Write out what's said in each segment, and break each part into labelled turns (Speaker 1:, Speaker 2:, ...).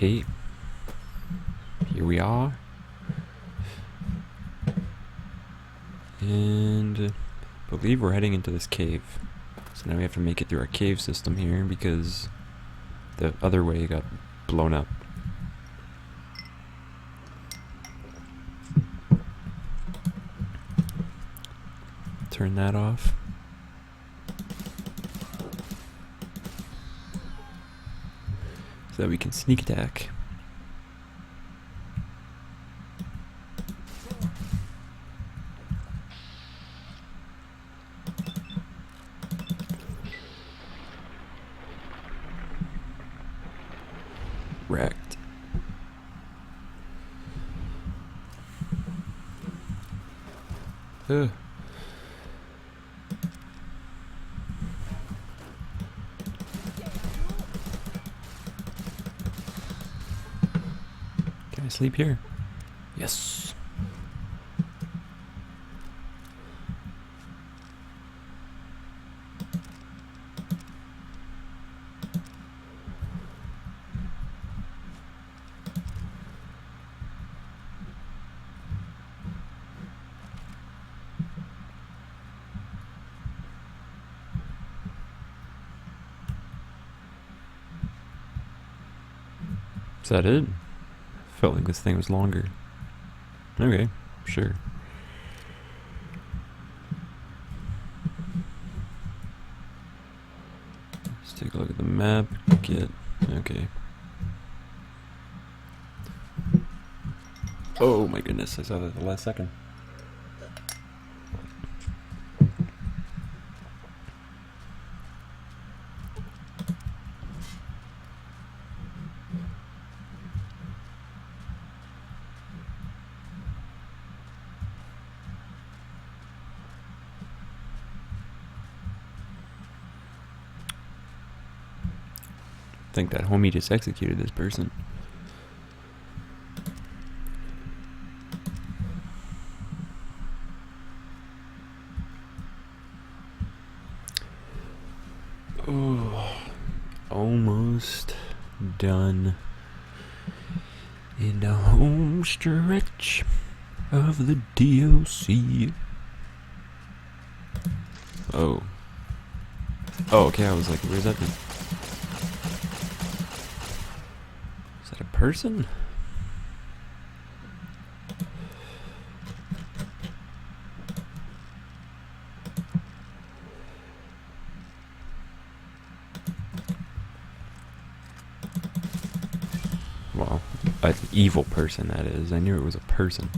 Speaker 1: Okay. Here we are. And I believe we're heading into this cave. So now we have to make it through our cave system here because the other way got blown up. Turn that off. So that we can sneak attack. Wrecked. Ugh. Can I sleep here? Yes. Is that it? Felt like this thing was longer. Okay, sure. Let's take a look at the map. Okay. Oh my goodness, I saw that at the last second. I think that homie just executed this person. Oh, almost done in the home stretch of the DLC. Oh. Oh, okay, I was like, where's that thing? Is that a person? Well, an evil person, that is. I knew it was a person.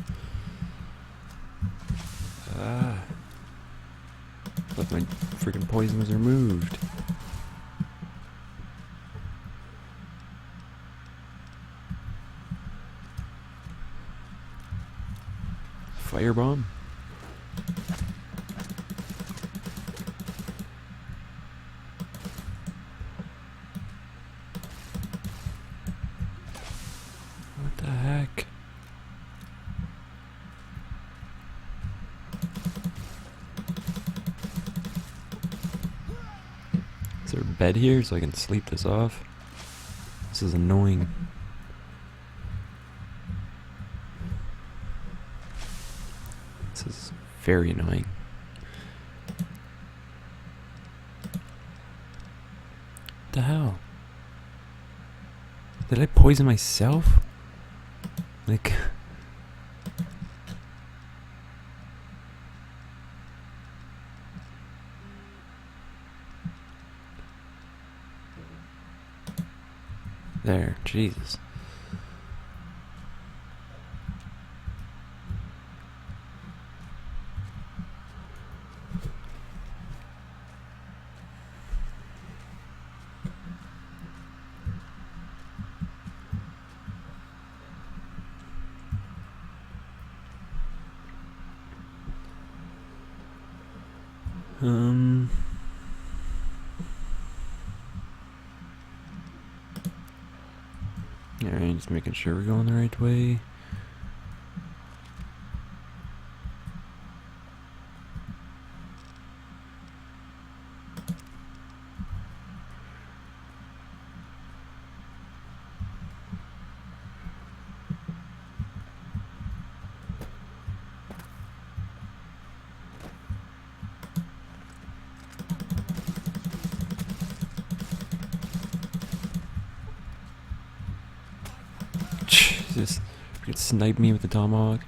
Speaker 1: But my freaking poison was removed. Firebomb? What the heck? Is there a bed here so I can sleep this off? This is annoying. This is very annoying. What the hell? Did I poison myself? Like... There, Jesus. Alright, just making sure we're going the right way. Jesus. You could snipe me with the tomahawk.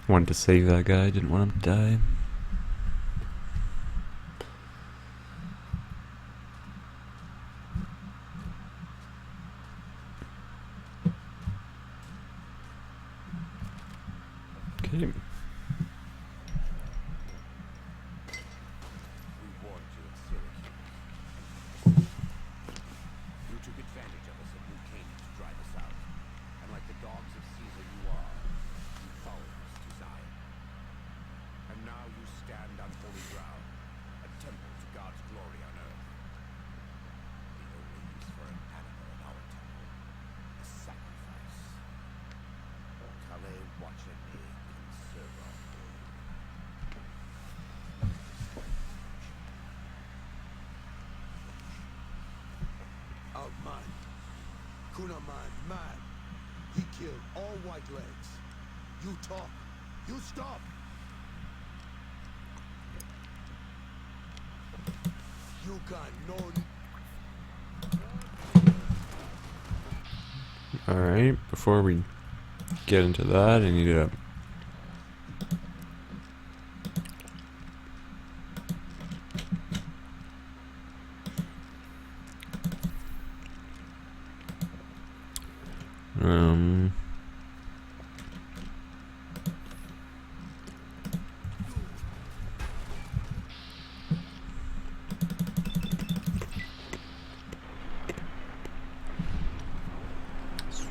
Speaker 1: Wanted to save that guy, didn't want him to die. Okay.
Speaker 2: Man. Kunaman, man. He killed all white legs. You talk. You stop. You got no...
Speaker 1: Alright, before we get into that, I need to...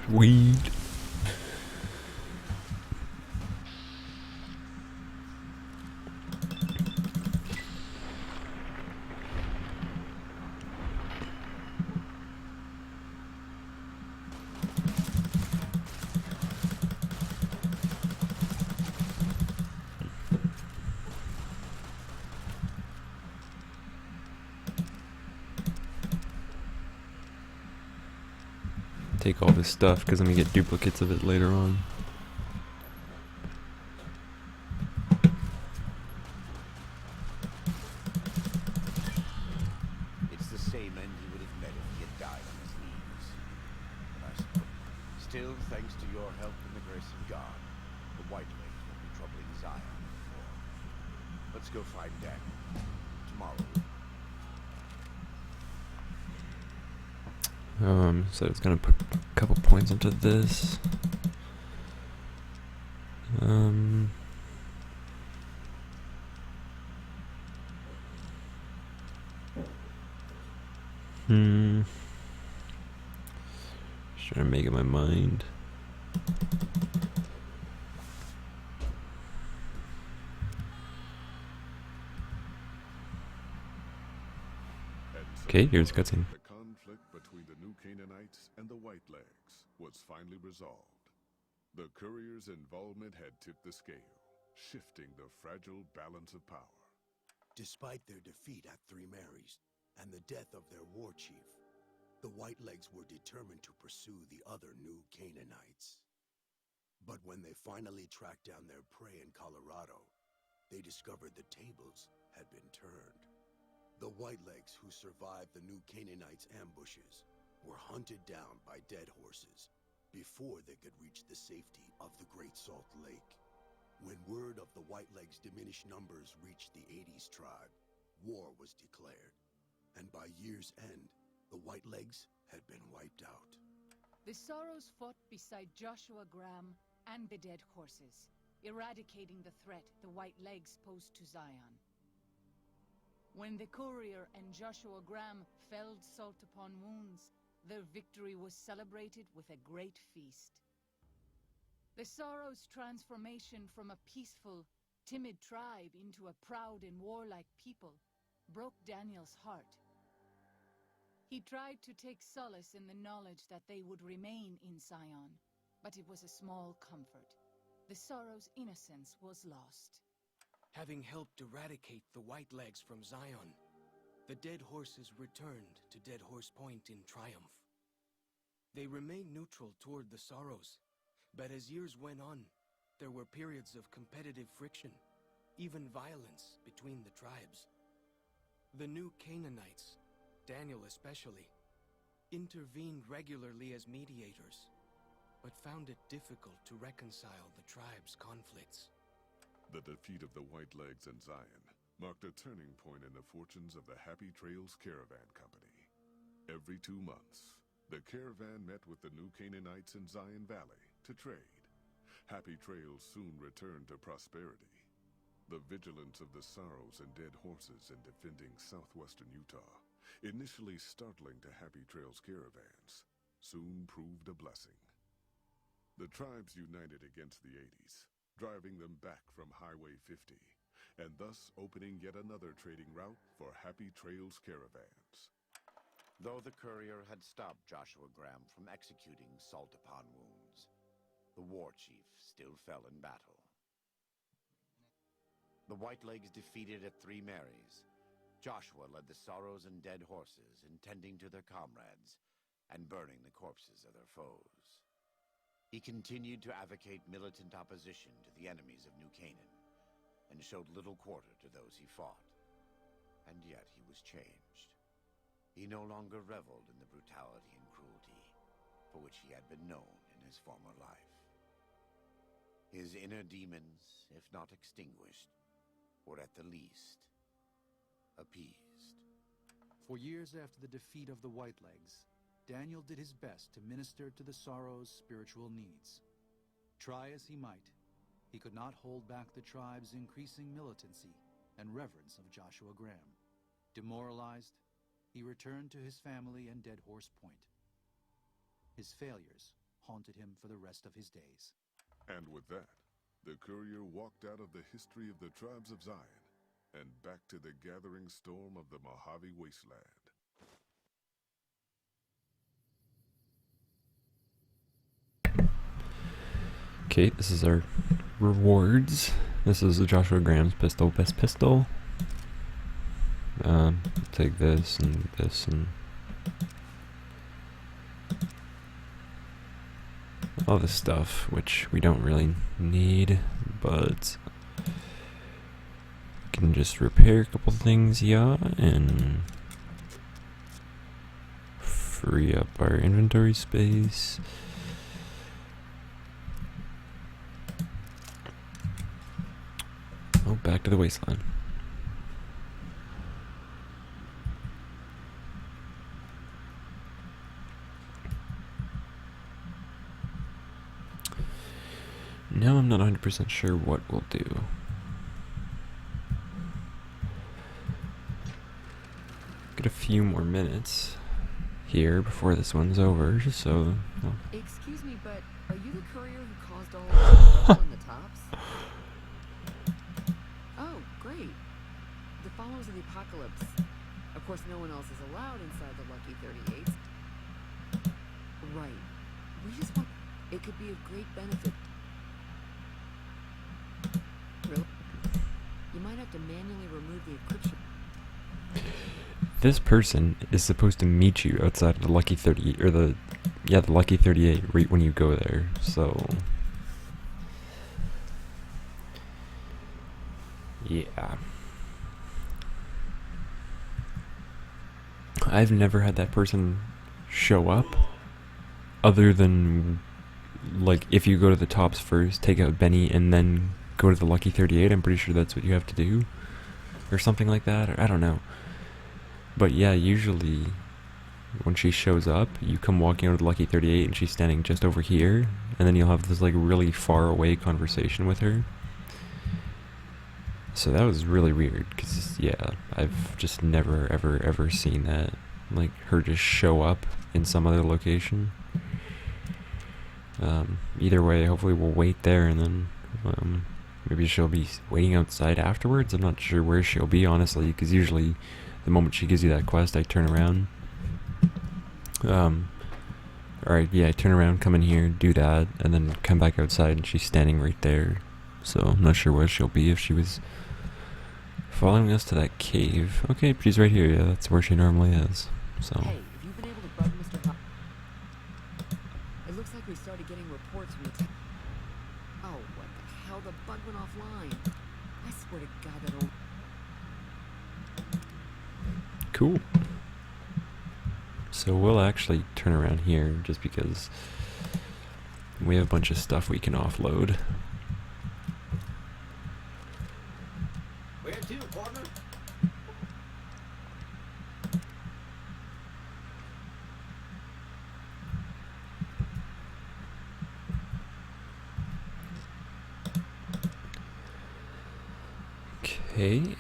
Speaker 1: Sweet. Take all this stuff because I'm gonna get duplicates of it later on.
Speaker 2: It's the same end he would have met if he had died on his knees. But still, thanks to your help and the grace of God, the White Legs won't be troubling Zion anymore. Let's go find Daniel. Tomorrow.
Speaker 1: So it's gonna put a couple points into this. Just trying to make up my mind. Okay, here's a cutscene.
Speaker 3: The conflict between the New Canaanites and the White Legs was finally resolved. The courier's involvement had tipped the scale, shifting the fragile balance of power.
Speaker 2: Despite their defeat at Three Marys and the death of their war chief, the White Legs were determined to pursue the other New Canaanites. But when they finally tracked down their prey in Colorado, they discovered the tables had been turned. The Whitelegs who survived the New Canaanites' ambushes were hunted down by dead horses before they could reach the safety of the Great Salt Lake. When word of the Whitelegs' diminished numbers reached the 80s tribe, war was declared, and by year's end, the Whitelegs had been wiped out.
Speaker 4: The Sorrows fought beside Joshua Graham and the dead horses, eradicating the threat the Whitelegs posed to Zion. When the courier and Joshua Graham felled Salt upon Wounds, their victory was celebrated with a great feast. The Sorrows' transformation from a peaceful, timid tribe into a proud and warlike people broke Daniel's heart. He tried to take solace in the knowledge that they would remain in Zion, but it was a small comfort. The Sorrow's innocence was lost.
Speaker 5: Having helped eradicate the Whitelegs from Zion, the Dead Horses returned to Dead Horse Point in triumph. They remained neutral toward the Sorrows, but as years went on, there were periods of competitive friction, even violence between the tribes. The new Canaanites, Daniel especially, intervened regularly as mediators, but found it difficult to reconcile the tribe's conflicts.
Speaker 3: The defeat of the Whitelegs and Zion marked a turning point in the fortunes of the Happy Trails Caravan Company. Every 2 months, the caravan met with the new Canaanites in Zion Valley to trade. Happy Trails soon returned to prosperity. The vigilance of the Sorrows and Dead Horses in defending southwestern Utah, initially startling to Happy Trails caravans, soon proved a blessing. The tribes united against the 80s, driving them back from Highway 50, and thus opening yet another trading route for Happy Trails caravans.
Speaker 6: Though the courier had stopped Joshua Graham from executing Salt-Upon wounds, the war chief still fell in battle. The Whitelegs defeated at Three Marys. Joshua led the Sorrows and Dead Horses in tending to their comrades and burning the corpses of their foes. He continued to advocate militant opposition to the enemies of New Canaan, and showed little quarter to those he fought. And yet he was changed. He no longer reveled in the brutality and cruelty for which he had been known in his former life. His inner demons, if not extinguished, were at the least appeased.
Speaker 7: For years after the defeat of the Whitelegs, Daniel did his best to minister to the Sorrows' spiritual needs. Try as he might, he could not hold back the tribe's increasing militancy and reverence of Joshua Graham. Demoralized, he returned to his family and Dead Horse Point. His failures haunted him for the rest of his days.
Speaker 3: And with that, the courier walked out of the history of the tribes of Zion and back to the gathering storm of the Mojave Wasteland.
Speaker 1: Okay, this is our rewards. This is the Joshua Graham's pistol, best pistol. Take this and all this stuff, which we don't really need, but we can just repair a couple things, yeah, and free up our inventory space. Oh, back to the wasteland. Now I'm not 100% sure what we'll do. Get a few more minutes here before this one's over, just so... Well.
Speaker 8: Excuse me, but are you the courier who caused all the trouble in the tops? Oh, great. The followers of the apocalypse. Of course, no one else is allowed inside the Lucky 38s. Right. We just want... It could be of great benefit. Really? You might have to manually remove the encryption.
Speaker 1: This person is supposed to meet you outside of the Lucky 38, or the Lucky 38 right when you go there, so... Yeah. I've never had that person show up, other than, like, if you go to the tops first, take out Benny, and then go to the Lucky 38, I'm pretty sure that's what you have to do, or something like that, or I don't know. But yeah, usually when she shows up, you come walking out of the Lucky 38 and she's standing just over here, and then you'll have this like really far away conversation with her. So that was really weird, because yeah, I've just never ever seen that, like her just show up in some other location. Either way, hopefully we'll wait there and then maybe she'll be waiting outside afterwards. I'm not sure where she'll be, honestly, because usually the moment she gives you that quest, I turn around. Alright, yeah, I turn around, come in here, do that, and then come back outside, and she's standing right there. So I'm not sure where she'll be if she was following us to that cave. Okay, she's right here. Yeah, that's where she normally is. So.
Speaker 8: Hey, have you been able to bug Mr. Ho- It looks like we started getting reports from the Oh, what the hell? The bug went offline. I swear to God that old...
Speaker 1: Cool. So we'll actually turn around here just because we have a bunch of stuff we can offload.
Speaker 5: Where to, partner?
Speaker 1: Okay.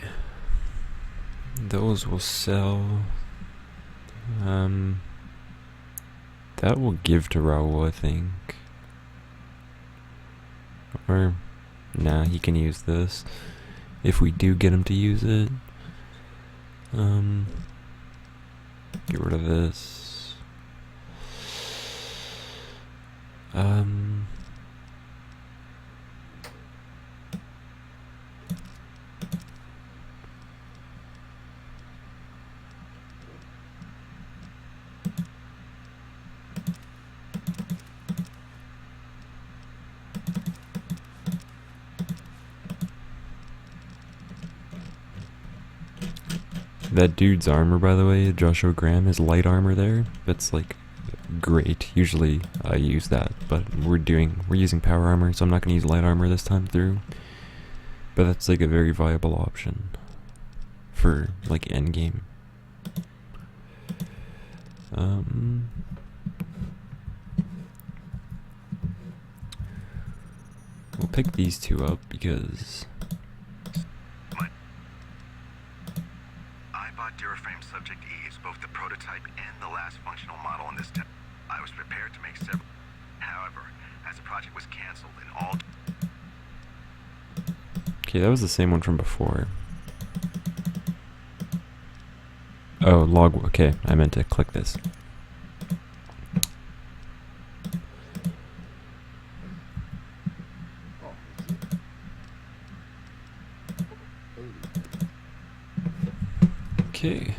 Speaker 1: Those will sell. That will give to Raul, I think. Or, nah, he can use this. If we do get him to use it. Get rid of this. That dude's armor, by the way, Joshua Graham, is light armor there. That's like great. Usually I use that, but we're using power armor, so I'm not gonna use light armor this time through. But that's like a very viable option for like end game. We'll pick these two up because
Speaker 9: I bought Duraframe Subject E as both the prototype and the last functional model in this test. I was prepared to make several. However, as the project was canceled and all...
Speaker 1: Okay, that was the same one from before. Oh, log. Okay, I meant to click this. Okay.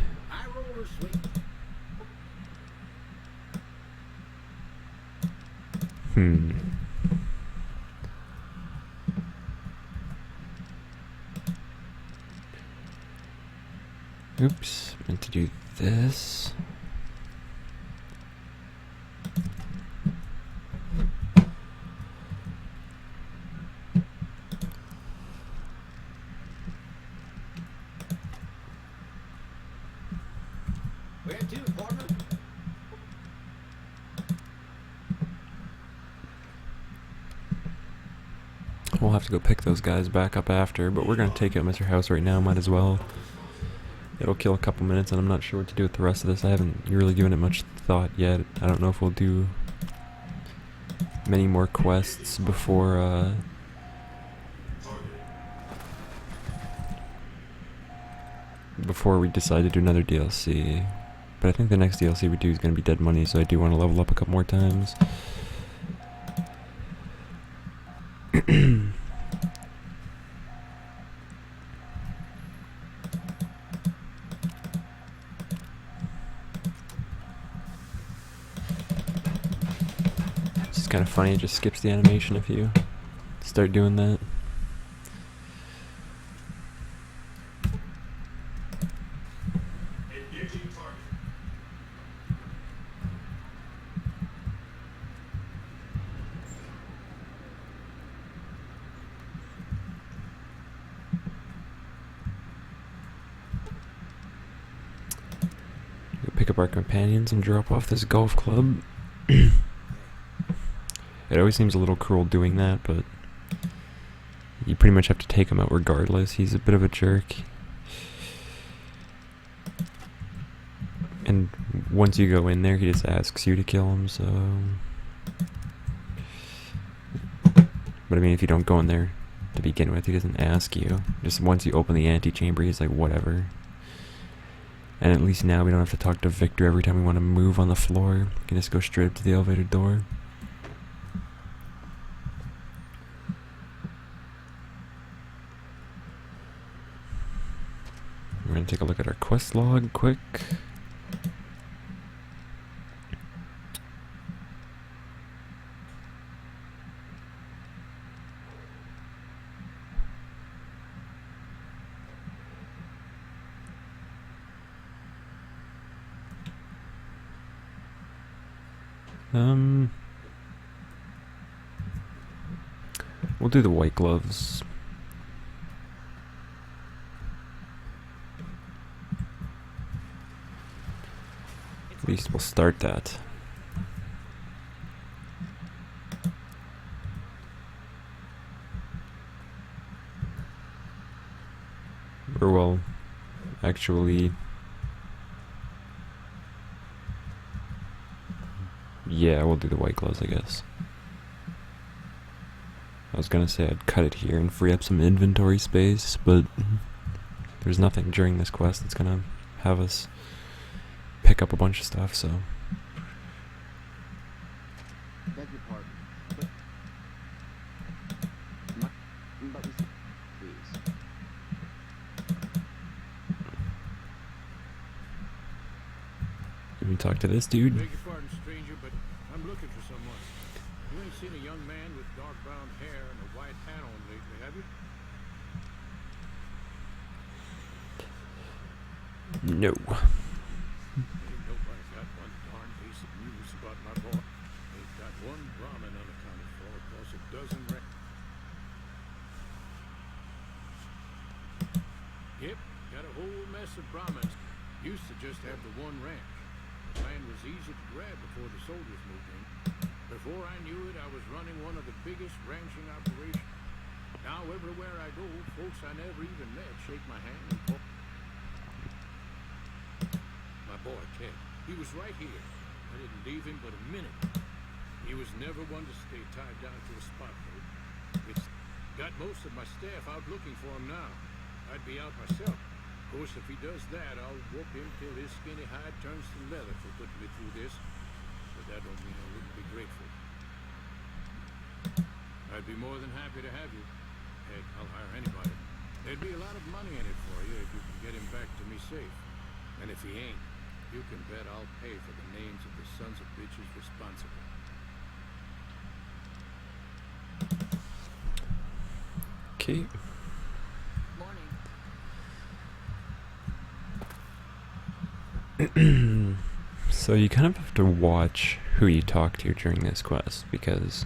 Speaker 1: Oops, meant to do this.
Speaker 5: Where to, partner?
Speaker 1: We'll have to go pick those guys back up after, but we're gonna take out Mr. House right now, might as well. It'll kill a couple minutes, and I'm not sure what to do with the rest of this. I haven't really given it much thought yet. I don't know if we'll do many more quests before, before we decide to do another DLC. But I think the next DLC we do is going to be Dead Money, so I do want to level up a couple more times. It's kind of funny, it just skips the animation if you start doing that. Pick up our companions and drop off this golf club. It always seems a little cruel doing that, but you pretty much have to take him out regardless. He's a bit of a jerk. And once you go in there, he just asks you to kill him, so... But I mean, if you don't go in there, to begin with. He doesn't ask you. Just once you open the antechamber, he's like, whatever. And at least now we don't have to talk to Victor every time we want to move on the floor. We can just go straight up to the elevator door. We're gonna take a look at our quest log quick. We'll do the white gloves. At least we'll start that. Or well, actually, yeah, we'll do the white gloves, I guess. I was gonna say I'd cut it here and free up some inventory space, but there's nothing during this quest that's gonna have us pick up a bunch of stuff, so.
Speaker 10: Beg your pardon, but please.
Speaker 1: Can we talk to this dude?
Speaker 11: Beg your pardon, stranger, but I'm looking for someone. You ain't seen a young man with dark brown hair and a white hat on lately, have you?
Speaker 1: No.
Speaker 11: Ain't nobody got one darn piece of news about my boy. They've got one Brahmin unaccounted for, plus a dozen Yep, got a whole mess of Brahmins. Used to just have the one ranch. Land was easy to grab before the soldiers moved in. Before I knew it, I was running one of the biggest ranching operations. Now everywhere I go, folks I never even met shake my hand and call. My boy, Ted, he was right here. I didn't leave him but a minute. He was never one to stay tied down to a spot, though. It's got most of my staff out looking for him now. I'd be out myself. Of course, if he does that, I'll whoop him till his skinny hide turns to leather for putting me through this. But that don't mean I wouldn't be grateful. I'd be more than happy to have you. Heck, I'll hire anybody. There'd be a lot of money in it for you if you can get him back to me safe. And if he ain't, you can bet I'll pay for the names of the sons of bitches responsible.
Speaker 1: Okay. So you kind of have to watch who you talk to during this quest, because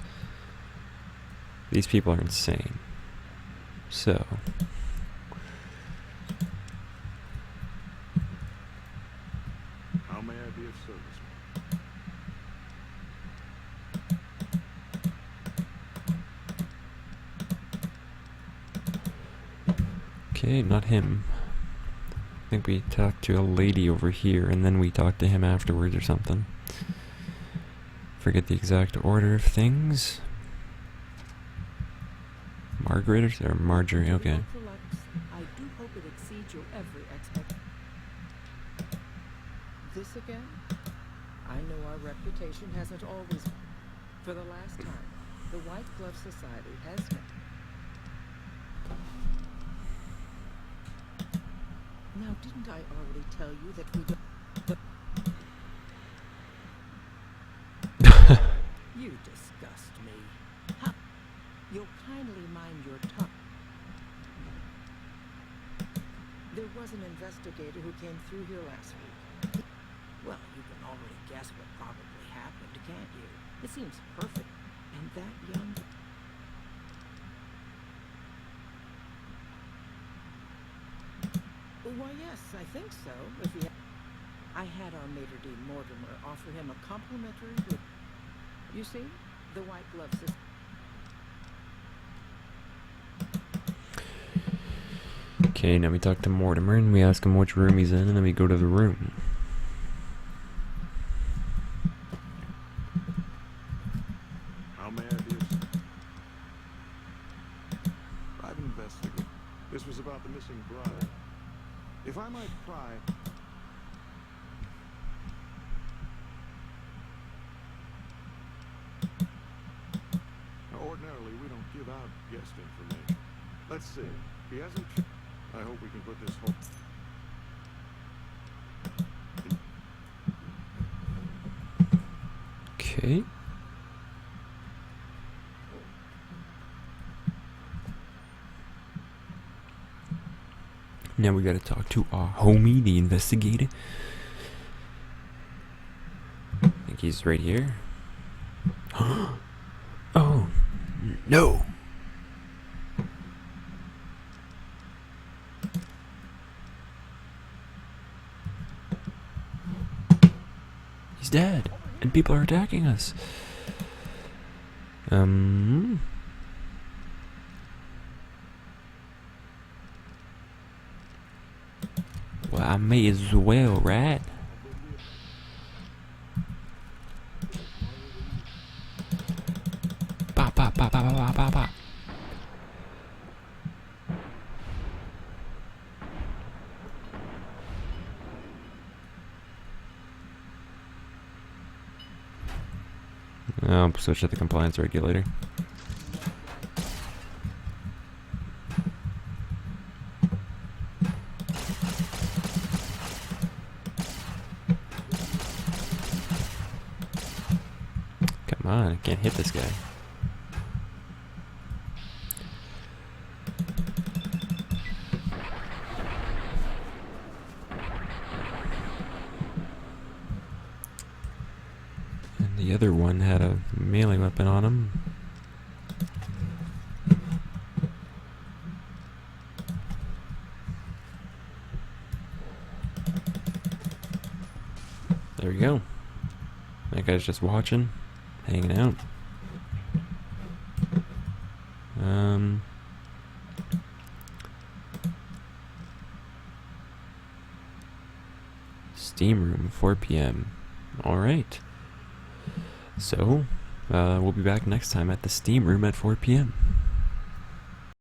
Speaker 1: these people are insane. So
Speaker 3: How may I be of service?
Speaker 1: okay, not him. I think we talked to a lady over here, and then we talked to him afterwards or something. Forget the exact order of things. Margaret or Marjorie? Okay.
Speaker 12: I do hope it exceeds your every expectation. This again? I know our reputation hasn't always. For the last time, the White Glove Society has met. Now, didn't I already tell you that we don't... You disgust me. How? You'll kindly mind your tongue. There was an investigator who came through here last week. Well, you can already guess what probably happened, can't you? It seems perfect. And that young... Why, yes, I think so. If he I had our Maitre D. Mortimer offer him a complimentary... You see? The White Glove System.
Speaker 1: Okay, now we talk to Mortimer, and we ask him which room he's in, and then we go to the room.
Speaker 3: How may I be of service?
Speaker 13: try. Now, ordinarily, we don't give out guest information. Let's see. He hasn't... I hope we can put this whole...
Speaker 1: Okay. Now we gotta talk to our homie, the investigator. I think he's right here. Oh, no. He's dead, and people are attacking us. Well, I may as well, right? Ba ba ba ba ba ba ba ba. I'll switch to the compliance regulator. Come on, I can't hit this guy. And the other one had a melee weapon on him. There we go. That guy's just watching, hanging out. Steam room, 4 p.m. Alright. So, we'll be back next time at the Steam room at 4 p.m.